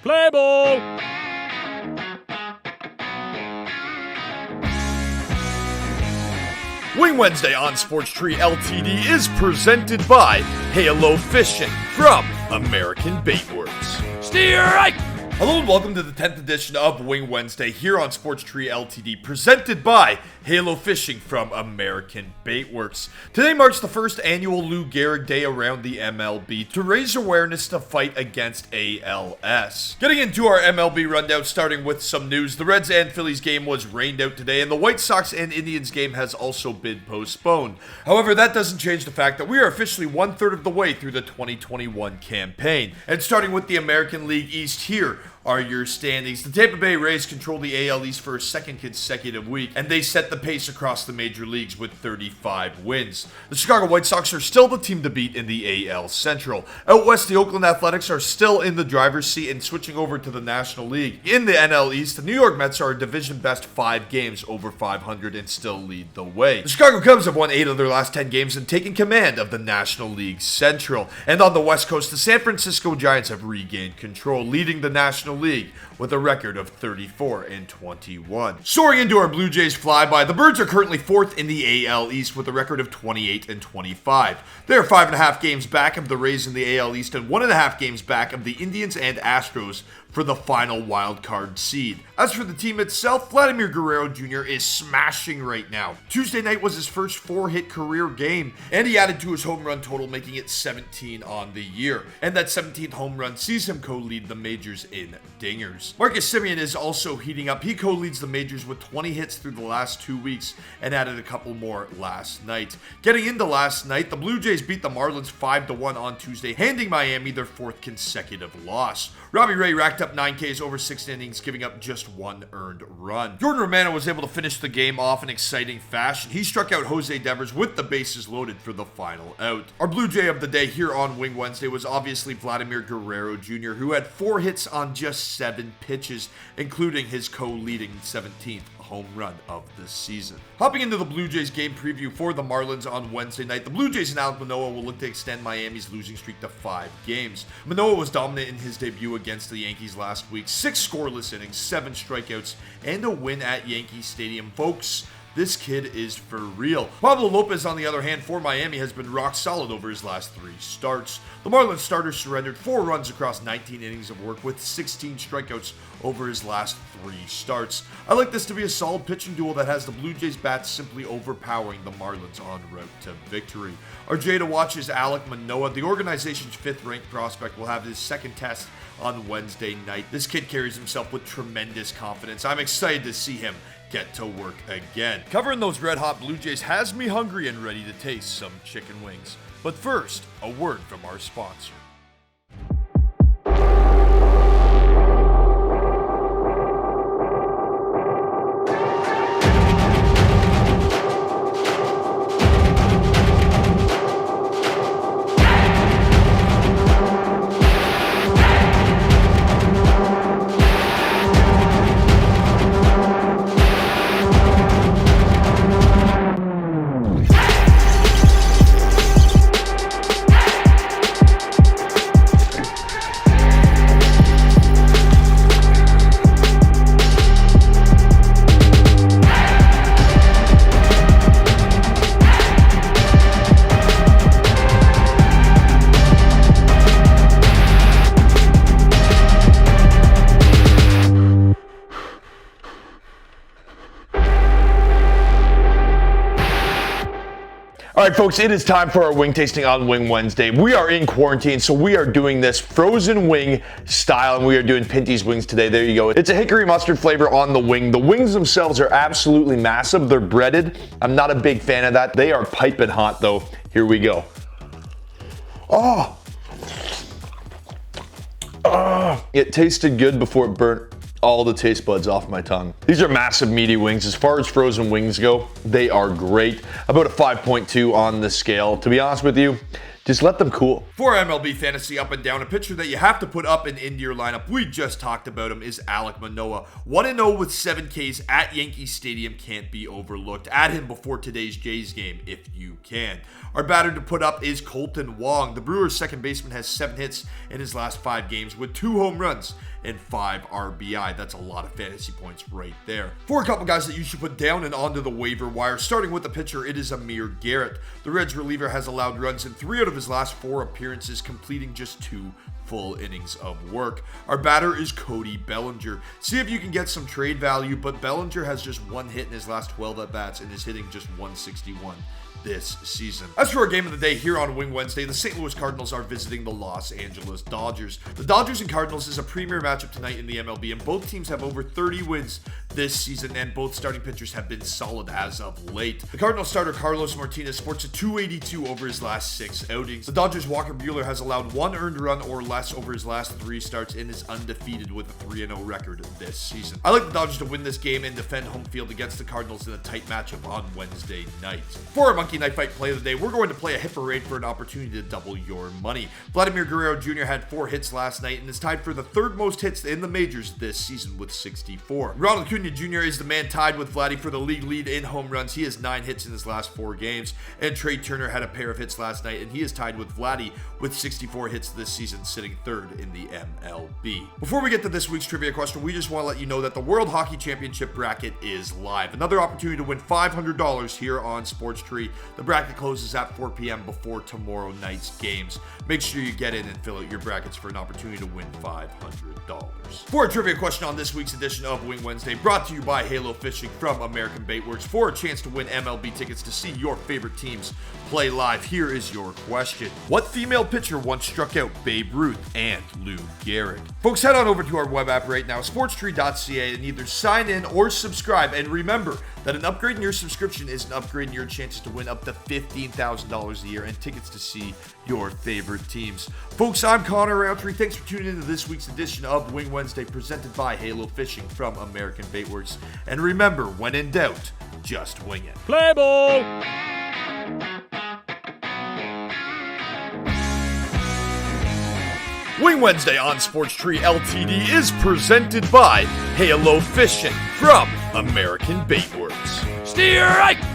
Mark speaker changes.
Speaker 1: Play ball!
Speaker 2: Wing Wednesday on Sports Tree Ltd is presented by Halo Fishing from American Baitworks.
Speaker 1: Steer right!
Speaker 2: Hello and welcome to the 10th edition of Wing Wednesday here on Sports Tree Ltd, presented by Halo Fishing from American Baitworks. Today marks the first annual Lou Gehrig Day around the MLB to raise awareness to fight against ALS. Getting into our MLB rundown, starting with some news. The Reds and Phillies game was rained out today, and the White Sox and Indians game has also been postponed. However, that doesn't change the fact that we are officially one-third of the way through the 2021 campaign. And starting with the American League East, here are your standings. The Tampa Bay Rays control the AL East for a second consecutive week, and they set the pace across the major leagues with 35 wins. The Chicago White Sox are still the team to beat in the AL Central. Out west, the Oakland Athletics are still in the driver's seat and switching over to the National League. In the NL East, the New York Mets are a division best 5 games over 500 and still lead the way. The Chicago Cubs have won 8 of their last 10 games and taken command of the National League Central. And on the West Coast, the San Francisco Giants have regained control, leading the National League with a record of 34-21. Soaring into our Blue Jays flyby, the Birds are currently 4th in the AL East with a record of 28-25. They are 5.5 games back of the Rays in the AL East and 1.5 games back of the Indians and Astros for the final wildcard seed. As for the team itself, Vladimir Guerrero Jr. is smashing right now. Tuesday night was his first 4-hit career game, and he added to his home run total, making it 17 on the year. And that 17th home run sees him co-lead the majors in dingers. Marcus Semien is also heating up. He co-leads the majors with 20 hits through the last 2 weeks and added a couple more last night. Getting into last night, the Blue Jays beat the Marlins 5-1 on Tuesday, handing Miami their 4th consecutive loss. Robbie Ray racked up 9 Ks over 6 innings, giving up just 1 earned run. Jordan Romano was able to finish the game off in exciting fashion. He struck out Jose Devers with the bases loaded for the final out. Our Blue Jay of the day here on Wing Wednesday was obviously Vladimir Guerrero Jr., who had 4 hits on just 7 pitches, including his co-leading 17th home run of the season. Hopping into the Blue Jays game preview for the Marlins on Wednesday night, the Blue Jays and Alek Manoah will look to extend Miami's losing streak to 5 games. Manoah was dominant in his debut against the Yankees last week. 6 scoreless innings, 7 strikeouts, and a win at Yankee Stadium. Folks, this kid is for real. Pablo Lopez, on the other hand, for Miami, has been rock solid over his last 3 starts. The Marlins starter surrendered 4 runs across 19 innings of work with 16 strikeouts over his last 3 starts. I like this to be a solid pitching duel that has the Blue Jays bats simply overpowering the Marlins en route to victory. Our J to watch is Alek Manoah. The organization's 5th-ranked prospect will have his second test on Wednesday night. This kid carries himself with tremendous confidence. I'm excited to see him get to work again. Covering those red-hot Blue Jays has me hungry and ready to taste some chicken wings. But first, a word from our sponsor. All right, folks, it is time for our wing tasting on Wing Wednesday. We are in quarantine, so we are doing this frozen wing style, and we are doing Pinty's wings today. There you go. It's a hickory mustard flavor on the wing. The wings themselves are absolutely massive. They're breaded. I'm not a big fan of that. They are piping hot, though. Here we go. Oh! It tasted good before it burnt all the taste buds off my tongue. These are massive meaty wings. As far as frozen wings go, they are great. About a 5.2 on the scale. To be honest with you,
Speaker 1: Just let them cool.
Speaker 2: For MLB Fantasy Up and Down, a pitcher that you have to put up and into your lineup, we just talked about him, is Alek Manoah. 1-0 with 7 Ks at Yankee Stadium can't be overlooked. Add him before today's Jays game if you can. Our batter to put up is Colton Wong. The Brewers' second baseman has 7 hits in his last 5 games with 2 home runs and 5 RBI. That's a lot of fantasy points right there. For a couple guys that you should put down and onto the waiver wire, starting with the pitcher, it is Amir Garrett. The Reds reliever has allowed runs in 3 out of his last 4 appearances, completing just 2 full innings of work. Our batter is Cody Bellinger. See if you can get some trade value, but Bellinger has just 1 hit in his last 12 at-bats and is hitting just 161 this season. As for our game of the day here on Wing Wednesday, the St. Louis Cardinals are visiting the Los Angeles Dodgers. The Dodgers and Cardinals is a premier matchup tonight in the MLB, and both teams have over 30 wins this season, and both starting pitchers have been solid as of late. The Cardinals starter Carlos Martinez sports a .282 over his last 6 outings. The Dodgers' Walker Buehler has allowed 1 earned run or less over his last 3 starts and is undefeated with a 3-0 record this season. I like the Dodgers to win this game and defend home field against the Cardinals in a tight matchup on Wednesday night. For our Monkey Knife Fight play of the day, we're going to play a hit parade for an opportunity to double your money. Vladimir Guerrero Jr. had 4 hits last night and is tied for the 3rd most hits in the majors this season with 64. Ronald Acuna Jr. is the man tied with Vladdy for the league lead in home runs. He has 9 hits in his last 4 games. And Trey Turner had a pair of hits last night, and he is tied with Vladdy with 64 hits this season, sitting 3rd in the MLB. Before we get to this week's trivia question, we just want to let you know that the World Hockey Championship bracket is live. Another opportunity to win $500 here on Sports Tree. The bracket closes at 4 p.m. before tomorrow night's games. Make sure you get in and fill out your brackets for an opportunity to win $500. For a trivia question on this week's edition of Wing Wednesday, brought to you by Halo Fishing from American Baitworks, for a chance to win MLB tickets to see your favorite teams play live, here is your question. What female pitcher once struck out Babe Ruth and Lou Gehrig? Folks, head on over to our web app right now, sportstree.ca, and either sign in or subscribe. And remember that an upgrade in your subscription is an upgrade in your chances to win up to $15,000 a year and tickets to see your favorite teams. Folks, I'm Connor Roundtree. Thanks for tuning into this week's edition of Wing Wednesday, presented by Halo Fishing from American Baitworks. And remember, when in doubt, just wing it.
Speaker 3: Play ball!
Speaker 2: Wing Wednesday on Sports Tree LTD is presented by Halo Fishing from American Baitworks.
Speaker 3: Steer right!